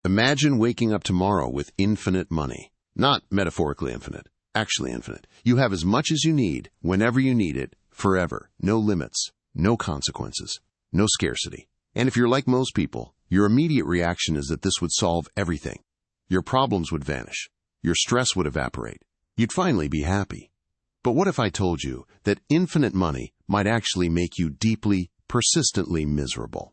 Imagine waking up tomorrow with infinite money. Not metaphorically infinite, actually infinite. You have as much as you need, whenever you need it, forever. No limits, no consequences, no scarcity. And if you're like most people, your immediate reaction is that this would solve everything. Your problems would vanish. Your stress would evaporate. You'd finally be happy. But what if I told you that infinite money might actually make you deeply, persistently miserable?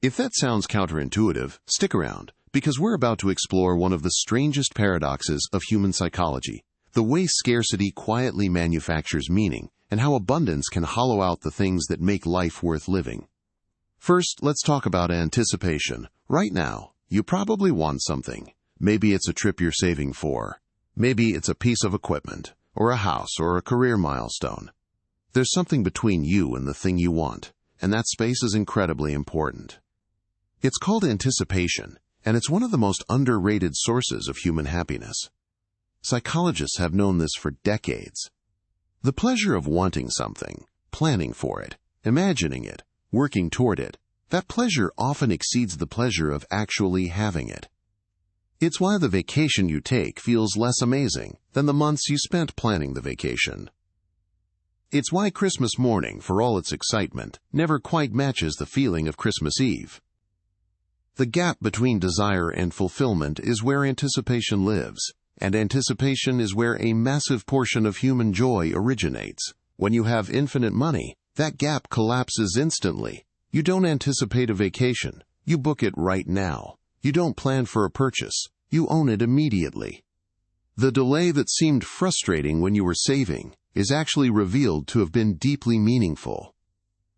If that sounds counterintuitive, stick around, because we're about to explore one of the strangest paradoxes of human psychology, the way scarcity quietly manufactures meaning, and how abundance can hollow out the things that make life worth living. First, let's talk about anticipation. Right now, you probably want something. Maybe it's a trip you're saving for. Maybe it's a piece of equipment, or a house, or a career milestone. There's something between you and the thing you want, and that space is incredibly important. It's called anticipation, and it's one of the most underrated sources of human happiness. Psychologists have known this for decades. The pleasure of wanting something, planning for it, imagining it, working toward it, that pleasure often exceeds the pleasure of actually having it. It's why the vacation you take feels less amazing than the months you spent planning the vacation. It's why Christmas morning, for all its excitement, never quite matches the feeling of Christmas Eve. The gap between desire and fulfillment is where anticipation lives, and anticipation is where a massive portion of human joy originates. When you have infinite money, that gap collapses instantly. You don't anticipate a vacation. You book it right now. You don't plan for a purchase. You own it immediately. The delay that seemed frustrating when you were saving is actually revealed to have been deeply meaningful.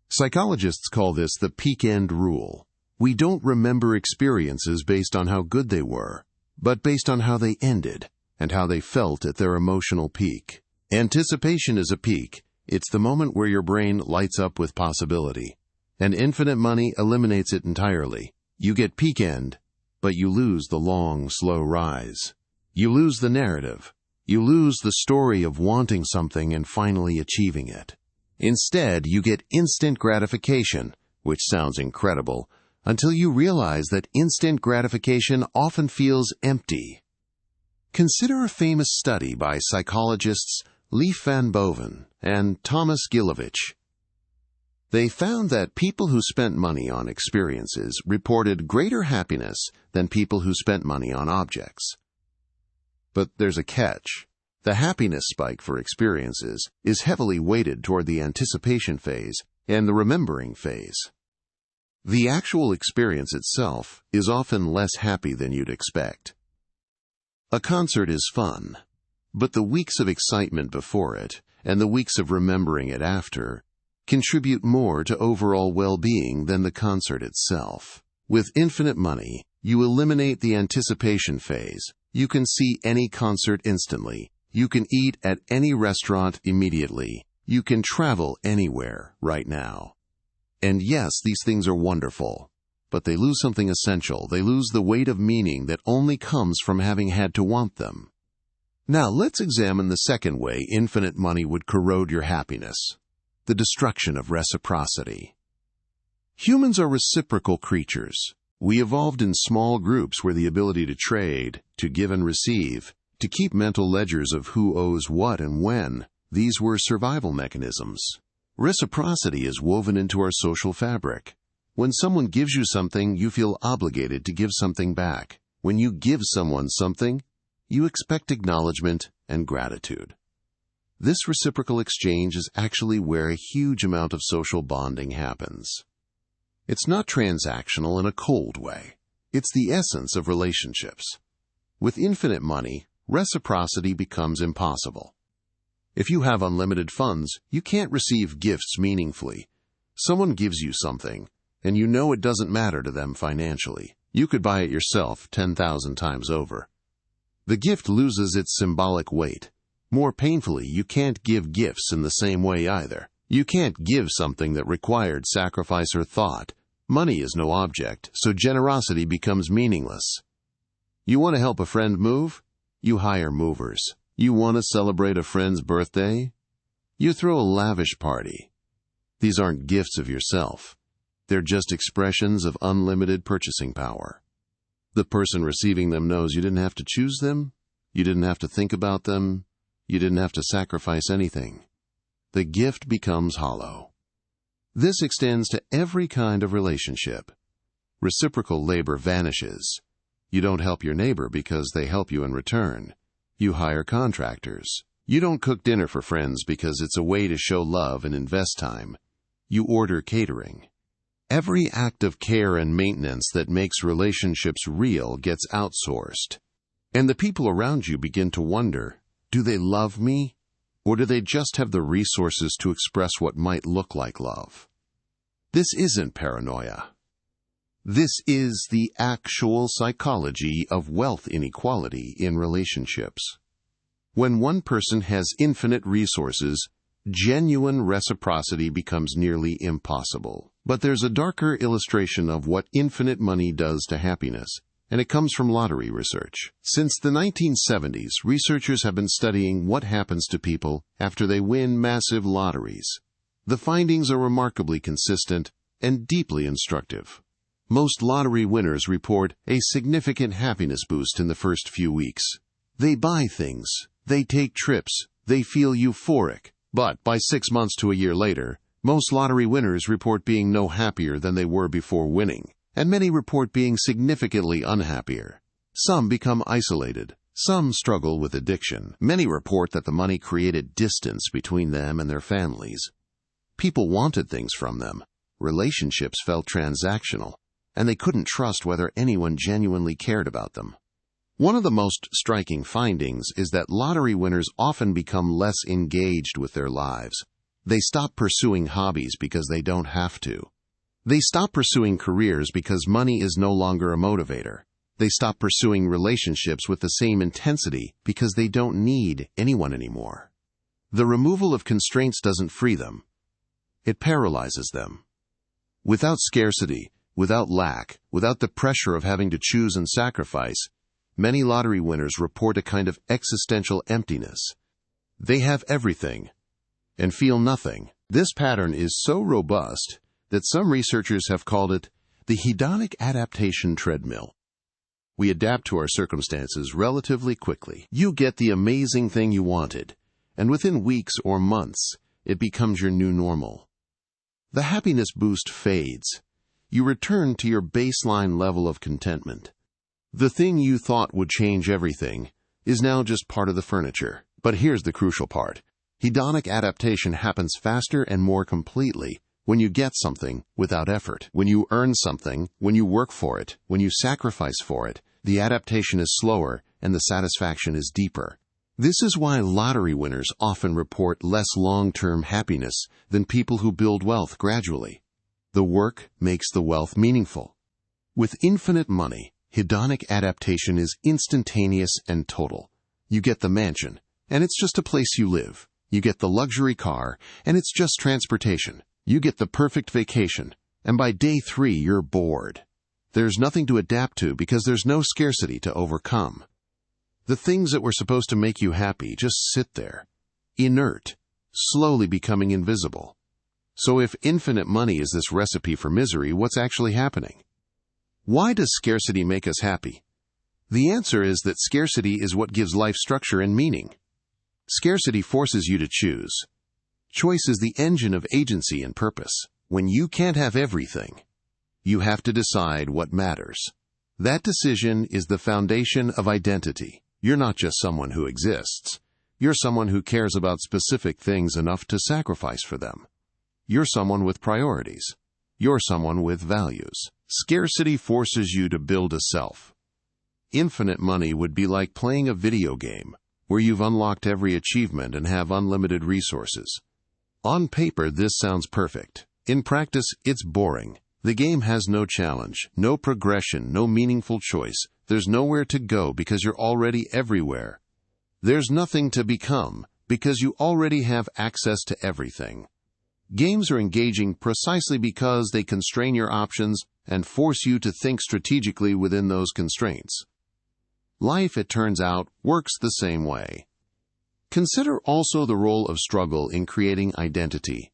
Psychologists call this the peak end rule. We don't remember experiences based on how good they were, but based on how they ended and how they felt at their emotional peak. Anticipation is a peak. It's the moment where your brain lights up with possibility, and infinite money eliminates it entirely. You get peak end, but you lose the long, slow rise. You lose the narrative. You lose the story of wanting something and finally achieving it. Instead, you get instant gratification, which sounds incredible, until you realize that instant gratification often feels empty. Consider a famous study by psychologists Leif van Boven and Thomas Gilovich. They found that people who spent money on experiences reported greater happiness than people who spent money on objects. But there's a catch. The happiness spike for experiences is heavily weighted toward the anticipation phase and the remembering phase. The actual experience itself is often less happy than you'd expect. A concert is fun, but the weeks of excitement before it and the weeks of remembering it after contribute more to overall well-being than the concert itself. With infinite money, you eliminate the anticipation phase. You can see any concert instantly. You can eat at any restaurant immediately. You can travel anywhere right now. And yes, these things are wonderful, but they lose something essential. They lose the weight of meaning that only comes from having had to want them. Now let's examine the second way infinite money would corrode your happiness: the destruction of reciprocity. Humans are reciprocal creatures. We evolved in small groups where the ability to trade, to give and receive, to keep mental ledgers of who owes what and when, these were survival mechanisms. Reciprocity is woven into our social fabric. When someone gives you something, you feel obligated to give something back. When you give someone something, you expect acknowledgement and gratitude. This reciprocal exchange is actually where a huge amount of social bonding happens. It's not transactional in a cold way. It's the essence of relationships. With infinite money, reciprocity becomes impossible. If you have unlimited funds, you can't receive gifts meaningfully. Someone gives you something, and you know it doesn't matter to them financially. You could buy it yourself 10,000 times over. The gift loses its symbolic weight. More painfully, you can't give gifts in the same way either. You can't give something that required sacrifice or thought. Money is no object, so generosity becomes meaningless. You want to help a friend move? You hire movers. You want to celebrate a friend's birthday? You throw a lavish party. These aren't gifts of yourself. They're just expressions of unlimited purchasing power. The person receiving them knows you didn't have to choose them, you didn't have to think about them, you didn't have to sacrifice anything. The gift becomes hollow. This extends to every kind of relationship. Reciprocal labor vanishes. You don't help your neighbor because they help you in return. You hire contractors. You don't cook dinner for friends because it's a way to show love and invest time. You order catering. Every act of care and maintenance that makes relationships real gets outsourced. And the people around you begin to wonder, do they love me? Or do they just have the resources to express what might look like love? This isn't paranoia. This is the actual psychology of wealth inequality in relationships. When one person has infinite resources, genuine reciprocity becomes nearly impossible. But there's a darker illustration of what infinite money does to happiness, and it comes from lottery research. Since the 1970s, researchers have been studying what happens to people after they win massive lotteries. The findings are remarkably consistent and deeply instructive. Most lottery winners report a significant happiness boost in the first few weeks. They buy things, they take trips, they feel euphoric. But by 6 months to a year later, most lottery winners report being no happier than they were before winning, and many report being significantly unhappier. Some become isolated. Some struggle with addiction. Many report that the money created distance between them and their families. People wanted things from them. Relationships felt transactional, and they couldn't trust whether anyone genuinely cared about them. One of the most striking findings is that lottery winners often become less engaged with their lives. They stop pursuing hobbies because they don't have to. They stop pursuing careers because money is no longer a motivator. They stop pursuing relationships with the same intensity because they don't need anyone anymore. The removal of constraints doesn't free them. It paralyzes them. Without scarcity, without lack, without the pressure of having to choose and sacrifice, many lottery winners report a kind of existential emptiness. They have everything and feel nothing. This pattern is so robust that some researchers have called it the hedonic adaptation treadmill. We adapt to our circumstances relatively quickly. You get the amazing thing you wanted, and within weeks or months, it becomes your new normal. The happiness boost fades. You return to your baseline level of contentment. The thing you thought would change everything is now just part of the furniture. But here's the crucial part. Hedonic adaptation happens faster and more completely when you get something without effort. When you earn something, when you work for it, when you sacrifice for it, the adaptation is slower and the satisfaction is deeper. This is why lottery winners often report less long-term happiness than people who build wealth gradually. The work makes the wealth meaningful. With infinite money, hedonic adaptation is instantaneous and total. You get the mansion, and it's just a place you live. You get the luxury car, and it's just transportation. You get the perfect vacation, and by day 3 you're bored. There's nothing to adapt to because there's no scarcity to overcome. The things that were supposed to make you happy just sit there, inert, slowly becoming invisible. So if infinite money is this recipe for misery, what's actually happening? Why does scarcity make us happy? The answer is that scarcity is what gives life structure and meaning. Scarcity forces you to choose. Choice is the engine of agency and purpose. When you can't have everything, you have to decide what matters. That decision is the foundation of identity. You're not just someone who exists. You're someone who cares about specific things enough to sacrifice for them. You're someone with priorities. You're someone with values. Scarcity forces you to build a self. Infinite money would be like playing a video game, where you've unlocked every achievement and have unlimited resources. On paper, this sounds perfect. In practice, it's boring. The game has no challenge, no progression, no meaningful choice. There's nowhere to go because you're already everywhere. There's nothing to become because you already have access to everything. Games are engaging precisely because they constrain your options and force you to think strategically within those constraints. Life, it turns out, works the same way. Consider also the role of struggle in creating identity.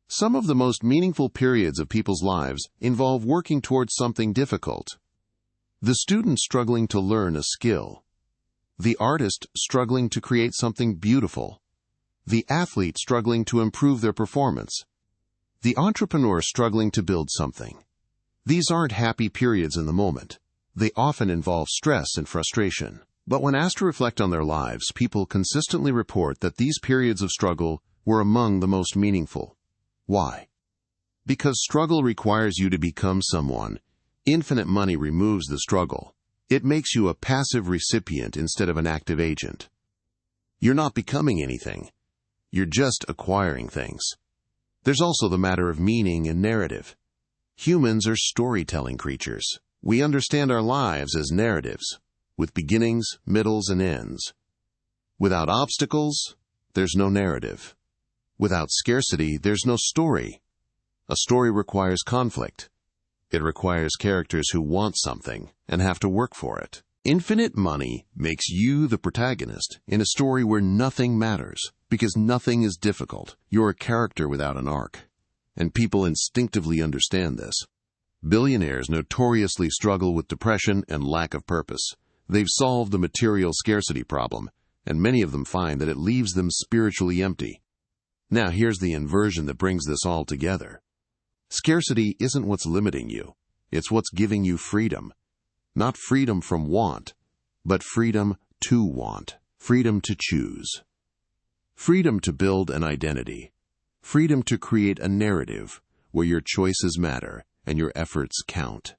Some of the most meaningful periods of people's lives involve working towards something difficult. The student struggling to learn a skill. The artist struggling to create something beautiful. The athlete struggling to improve their performance. The entrepreneur struggling to build something. These aren't happy periods in the moment. They often involve stress and frustration. But when asked to reflect on their lives, people consistently report that these periods of struggle were among the most meaningful. Why? Because struggle requires you to become someone. Infinite money removes the struggle. It makes you a passive recipient instead of an active agent. You're not becoming anything. You're just acquiring things. There's also the matter of meaning and narrative. Humans are storytelling creatures. We understand our lives as narratives, with beginnings, middles, and ends. Without obstacles, there's no narrative. Without scarcity, there's no story. A story requires conflict. It requires characters who want something and have to work for it. Infinite money makes you the protagonist in a story where nothing matters, because nothing is difficult. You're a character without an arc, and people instinctively understand this. Billionaires notoriously struggle with depression and lack of purpose. They've solved the material scarcity problem, and many of them find that it leaves them spiritually empty. Now here's the inversion that brings this all together. Scarcity isn't what's limiting you. It's what's giving you freedom. Not freedom from want, but freedom to want. Freedom to choose. Freedom to build an identity. Freedom to create a narrative where your choices matter and your efforts count.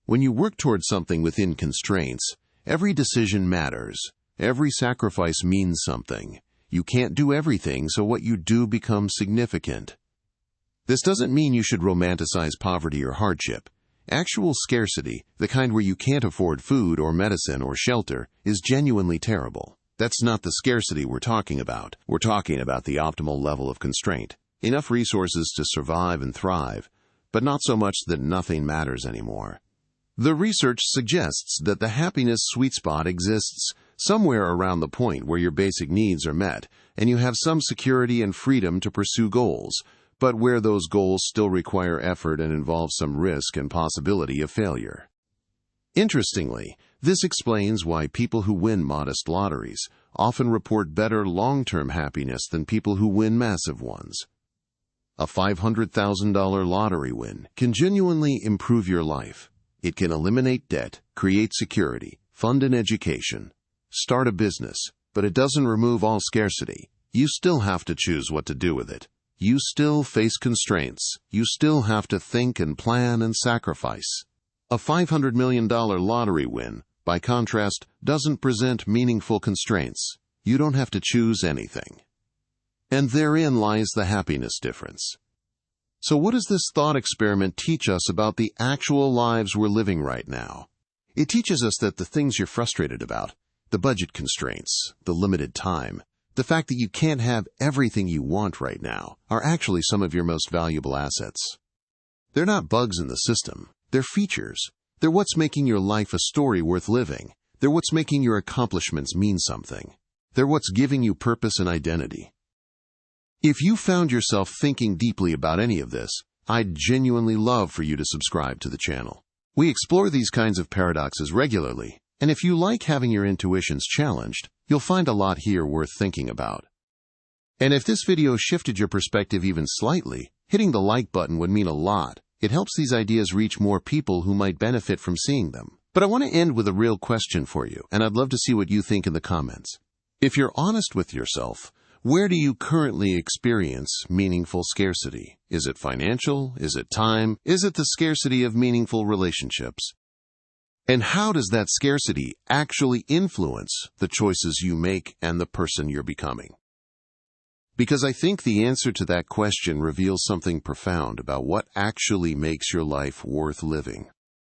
When you work towards something within constraints, every decision matters. Every sacrifice means something. You can't do everything, so what you do becomes significant. This doesn't mean you should romanticize poverty or hardship. Actual scarcity, the kind where you can't afford food or medicine or shelter, is genuinely terrible. That's not the scarcity we're talking about. We're talking about the optimal level of constraint. Enough resources to survive and thrive, but not so much that nothing matters anymore. The research suggests that the happiness sweet spot exists somewhere around the point where your basic needs are met, and you have some security and freedom to pursue goals, but where those goals still require effort and involve some risk and possibility of failure. Interestingly, this explains why people who win modest lotteries often report better long-term happiness than people who win massive ones. A $500,000 lottery win can genuinely improve your life. It can eliminate debt, create security, fund an education, start a business, but it doesn't remove all scarcity. You still have to choose what to do with it. You still face constraints. You still have to think and plan and sacrifice. A $500 million lottery win, by contrast, doesn't present meaningful constraints. You don't have to choose anything. And therein lies the happiness difference. So what does this thought experiment teach us about the actual lives we're living right now? It teaches us that the things you're frustrated about, the budget constraints, the limited time, the fact that you can't have everything you want right now, are actually some of your most valuable assets. They're not bugs in the system. They're features. They're what's making your life a story worth living. They're what's making your accomplishments mean something. They're what's giving you purpose and identity. If you found yourself thinking deeply about any of this, I'd genuinely love for you to subscribe to the channel. We explore these kinds of paradoxes regularly, and if you like having your intuitions challenged, you'll find a lot here worth thinking about. And if this video shifted your perspective even slightly, hitting the like button would mean a lot. It helps these ideas reach more people who might benefit from seeing them. But I want to end with a real question for you, and I'd love to see what you think in the comments. If you're honest with yourself, where do you currently experience meaningful scarcity? Is it financial? Is it time? Is it the scarcity of meaningful relationships? And how does that scarcity actually influence the choices you make and the person you're becoming? Because I think the answer to that question reveals something profound about what actually makes your life worth living.